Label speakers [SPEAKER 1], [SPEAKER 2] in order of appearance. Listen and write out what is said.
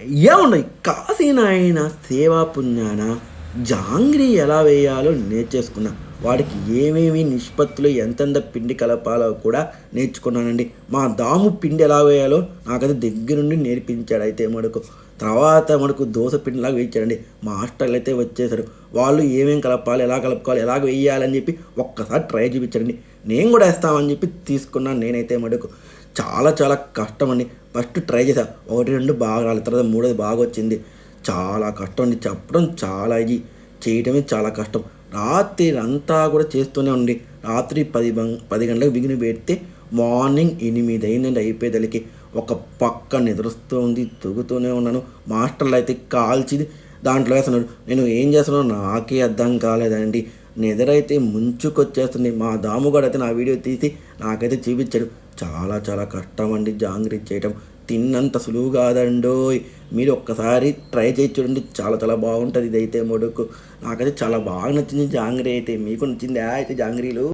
[SPEAKER 1] ఏమున్నాయి కాశీనాయన సేవా పుణ్యాన జాంగ్రీ ఎలా వేయాలో నేర్చేసుకున్నా. వాడికి ఏమేమి నిష్పత్తులు ఎంతెంత పిండి కలపాలో కూడా నేర్చుకున్నానండి. మా దాము పిండి ఎలా వేయాలో నాకైతే దగ్గరుండి నేర్పించాడు. అయితే మటుకు తర్వాత మటుకు దోశ పిండిలాగా వేయించాడండి. మాస్టర్లు అయితే వచ్చేసారు. వాళ్ళు ఏమేమి కలపాలి, ఎలా కలుపుకోవాలి, ఎలాగ వేయాలని చెప్పి ఒక్కసారి ట్రై చూపించాడండి. నేను కూడా వేస్తామని చెప్పి తీసుకున్నాను. నేనైతే మటుకు చాలా చాలా కష్టం అండి. ఫస్ట్ ట్రై చేసా, ఒకటి రెండు బాగా రాలేదు, తర్వాత మూడోది బాగా వచ్చింది. చాలా కష్టం అండి, చెప్పడం చాలా ఇది, చేయటమే చాలా కష్టం. రాత్రి అంతా కూడా చేస్తూనే ఉండి రాత్రి 10 గంటలకు బిగిన పెడితే మార్నింగ్ 8 అయిందండి అయిపోయేదలికి. ఒక పక్క నిద్రస్తుంది, తొగుతూనే ఉన్నాను. మాస్టర్లు అయితే కాల్చి దాంట్లో వేస్తున్నాడు. నేను ఏం చేస్తున్నానో నాకే అర్థం కాలేదండి. నిద్రైతే ముంచుకొచ్చేస్తుంది. మా దాముగాడు అయితే నా వీడియో తీసి నాకైతే చూపించాడు. చాలా చాలా కష్టం అండి జాంగ్రీ చేయటం. తిన్నంత సులువు కాదండోయ్. మీరు ఒక్కసారి ట్రై చేసి చూడండి, చాలా చాలా బాగుంటుంది ఇదైతే మటుకు. నాకైతే చాలా బాగా నచ్చింది జాంగ్రీ అయితే. మీకు నచ్చిందా అయితే జాంగ్రీలు?